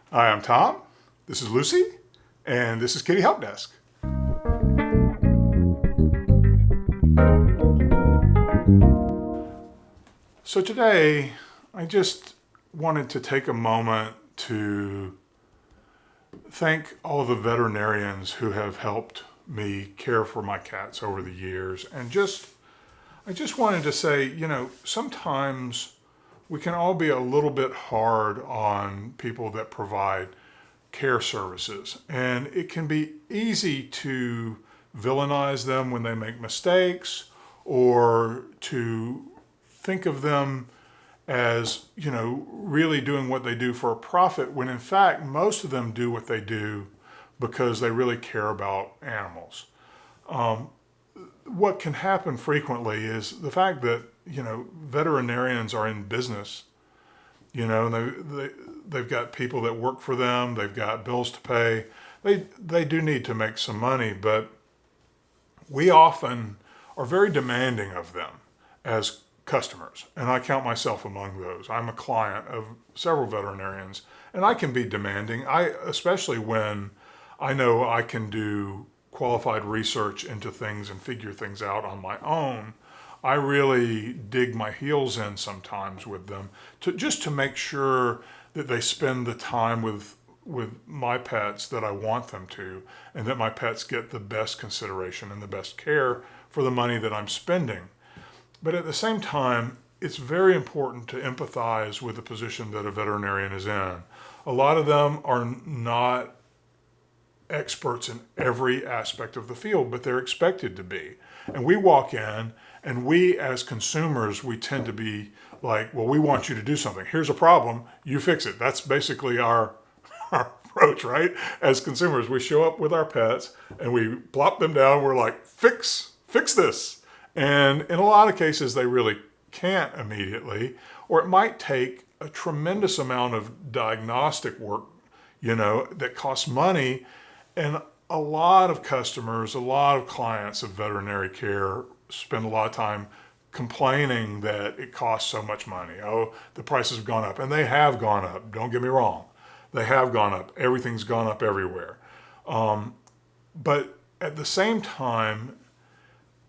Hi, I'm Tom. This is Lucy, and this is Kitty Help Desk. So today, I just wanted to take a moment to thank all the veterinarians who have helped me care for my cats over the years. And I just wanted to say, sometimes we can all be a little bit hard on people that provide care services. And it can be easy to villainize them when they make mistakes or to think of them as, really doing what they do for a profit when in fact most of them do what they do because they really care about animals. What can happen frequently is the fact that, veterinarians are in business. They've got people that work for them. They've got bills to pay. They do need to make some money, but we often are very demanding of them as customers. And I count myself among those. I'm a client of several veterinarians, and I can be demanding. Especially when I know I can do qualified research into things and figure things out on my own. I really dig my heels in sometimes with them to make sure that they spend the time with my pets that I want them to, and that my pets get the best consideration and the best care for the money that I'm spending. But at the same time, it's very important to empathize with the position that a veterinarian is in. A lot of them are not experts in every aspect of the field, but they're expected to be. And we walk in, and we as consumers, we tend to be like, well, we want you to do something. Here's a problem, you fix it. That's basically our approach, right? As consumers, we show up with our pets and we plop them down. We're like, fix this. And in a lot of cases, they really can't immediately, or it might take a tremendous amount of diagnostic work, that costs money. And a lot of customers, a lot of clients of veterinary care spend a lot of time complaining that it costs so much money. Oh, the prices have gone up. And they have gone up. Don't get me wrong. They have gone up. Everything's gone up everywhere. But at the same time,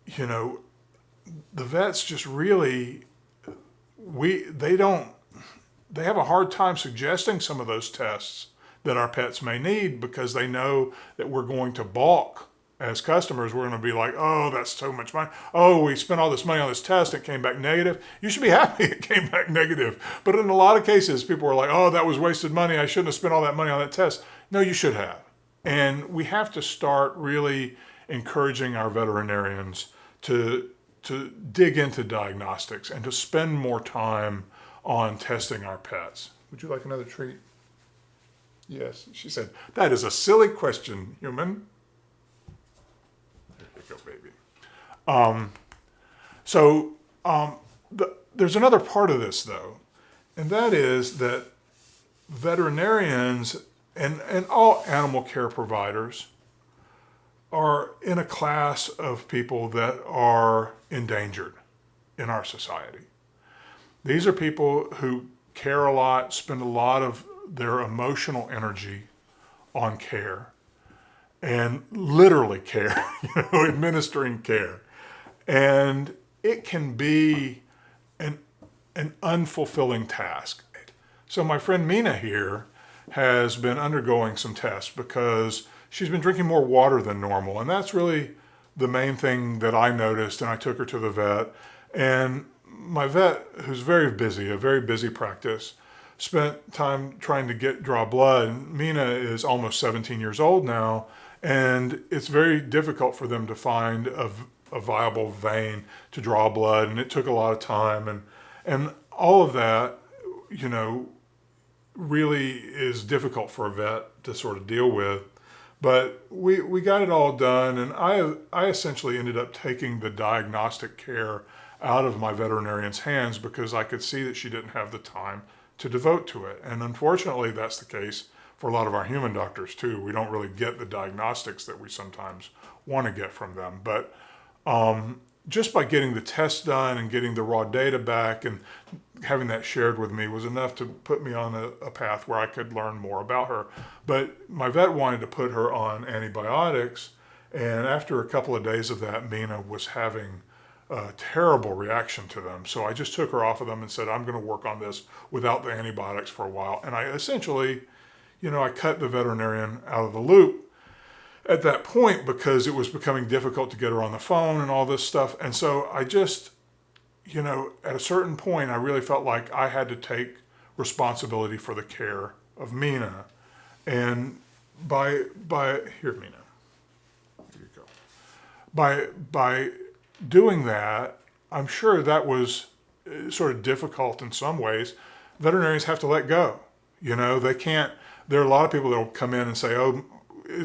the vets just really, they have a hard time suggesting some of those tests that our pets may need because they know that we're going to balk as customers. We're going to be like, oh, that's so much money. Oh, we spent all this money on this test. It came back negative. You should be happy it came back negative. But in a lot of cases, people are like, oh, that was wasted money. I shouldn't have spent all that money on that test. No, you should have. And we have to start really encouraging our veterinarians to dig into diagnostics and to spend more time on testing our pets. Would you like another treat? Yes, she said, that is a silly question, human. There you go, baby. There's another part of this, though, and that is that veterinarians and all animal care providers are in a class of people that are endangered in our society. These are people who care a lot, spend a lot of their emotional energy on care and literally care, administering care. And it can be an unfulfilling task. So my friend Mina here has been undergoing some tests because she's been drinking more water than normal. And that's really the main thing that I noticed. And I took her to the vet. And my vet, who's very busy, a very busy practice, spent time trying to draw blood. Mina is almost 17 years old now. And it's very difficult for them to find a viable vein to draw blood. And it took a lot of time. And all of that, really is difficult for a vet to sort of deal with. But we got it all done, and I essentially ended up taking the diagnostic care out of my veterinarian's hands because I could see that she didn't have the time to devote to it. And unfortunately, that's the case for a lot of our human doctors too. We don't really get the diagnostics that we sometimes want to get from them. But just by getting the test done and getting the raw data back and having that shared with me was enough to put me on a path where I could learn more about her. But my vet wanted to put her on antibiotics, and after a couple of days of that, Mina was having a terrible reaction to them. So I just took her off of them and said, I'm going to work on this without the antibiotics for a while. And I essentially, I cut the veterinarian out of the loop at that point because it was becoming difficult to get her on the phone and all this stuff. And so I just, at a certain point, I really felt like I had to take responsibility for the care of Mina. And by here, Mina, here you go. By doing that, I'm sure that was sort of difficult in some ways. Veterinarians have to let go. They can't. There are a lot of people that will come in and say, oh,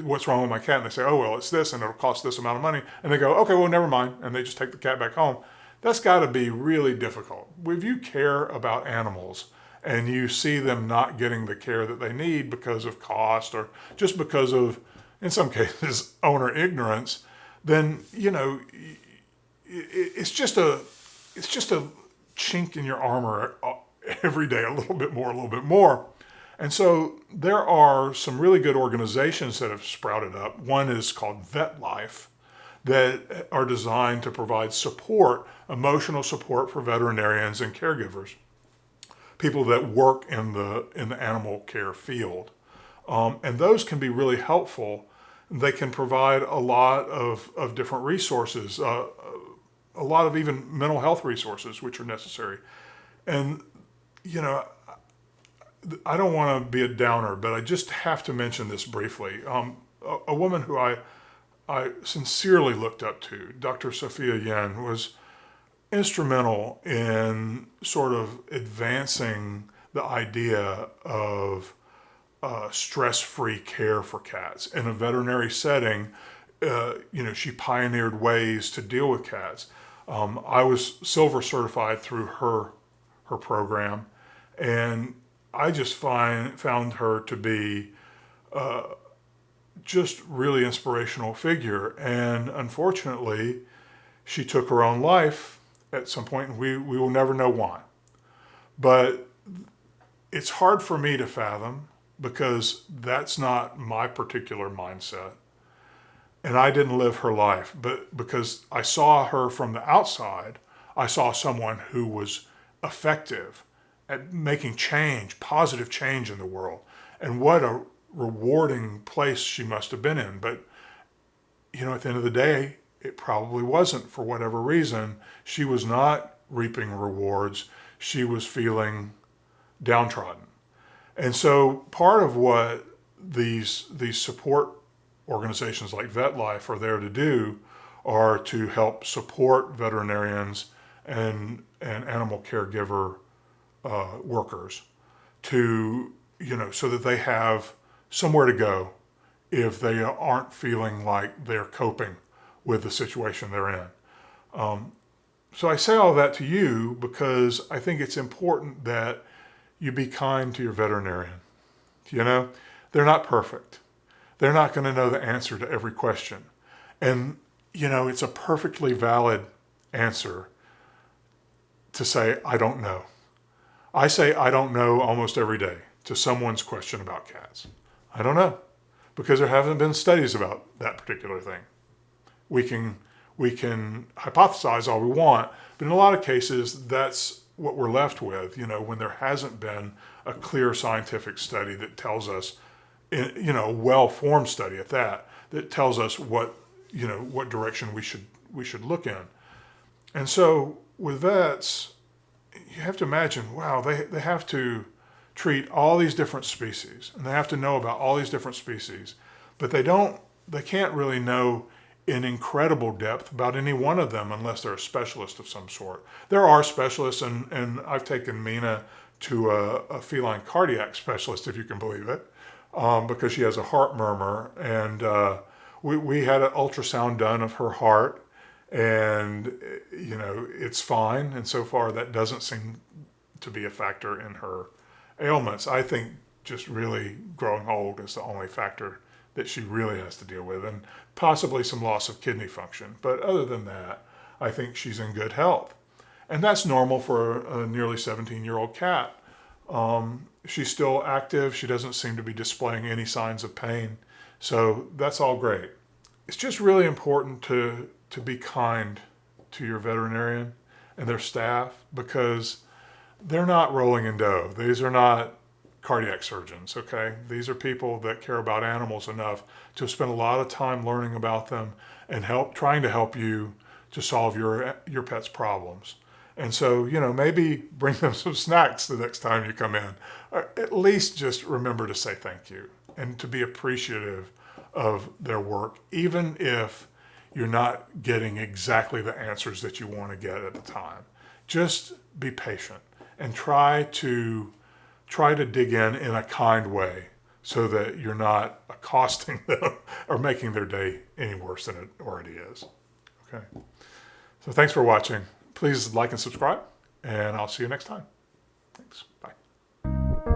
what's wrong with my cat? And they say, oh, well, it's this, and it'll cost this amount of money. And they go, okay, well, never mind. And they just take the cat back home. That's got to be really difficult. If you care about animals and you see them not getting the care that they need because of cost or just because of, in some cases, owner ignorance, then, it's just a chink in your armor every day, a little bit more. And so there are some really good organizations that have sprouted up. One is called VetLife, that are designed to provide support, emotional support for veterinarians and caregivers, people that work in the animal care field. And those can be really helpful. They can provide a lot of different resources, a lot of even mental health resources, which are necessary. And, I don't want to be a downer, but I just have to mention this briefly. A woman who I sincerely looked up to, Dr. Sophia Yen, was instrumental in sort of advancing the idea of stress-free care for cats. In a veterinary setting, she pioneered ways to deal with cats. I was silver certified through her program, and I just found her to be just really inspirational figure. And unfortunately, she took her own life at some point, and we will never know why. But it's hard for me to fathom because that's not my particular mindset. And I didn't live her life, but because I saw her from the outside, I saw someone who was effective at making change, positive change in the world. And what a rewarding place she must have been in. But, at the end of the day, it probably wasn't for whatever reason. She was not reaping rewards. She was feeling downtrodden. And so part of what these support organizations like VetLife are there to do are to help support veterinarians and animal caregiver workers to, so that they have somewhere to go if they aren't feeling like they're coping with the situation they're in. So I say all that to you because I think it's important that you be kind to your veterinarian. They're not perfect. They're not going to know the answer to every question. And, it's a perfectly valid answer to say, I don't know. I say, I don't know almost every day to someone's question about cats. I don't know, because there haven't been studies about that particular thing. We can hypothesize all we want, but in a lot of cases, that's what we're left with, when there hasn't been a clear scientific study that tells us, a well-formed study at that tells us what direction we should look in. And so with vets, you have to imagine, wow, they have to treat all these different species, and they have to know about all these different species, but they can't really know in incredible depth about any one of them unless they're a specialist of some sort. There are specialists, and I've taken Mina to a feline cardiac specialist, if you can believe it, because she has a heart murmur, and we had an ultrasound done of her heart, and it's fine, and so far that doesn't seem to be a factor in her ailments. I think just really growing old is the only factor that she really has to deal with, and possibly some loss of kidney function. But other than that, I think she's in good health. And that's normal for a nearly 17-year-old cat. She's still active. She doesn't seem to be displaying any signs of pain. So that's all great. It's just really important to be kind to your veterinarian and their staff, because they're not rolling in dough. These are not cardiac surgeons, okay? These are people that care about animals enough to spend a lot of time learning about them and trying to help you to solve your pet's problems. And so, maybe bring them some snacks the next time you come in. Or at least just remember to say thank you and to be appreciative of their work, even if you're not getting exactly the answers that you want to get at the time. Just be patient and try to dig in a kind way so that you're not accosting them or making their day any worse than it already is. Okay. So thanks for watching. Please like and subscribe, and I'll see you next time. Thanks. Bye.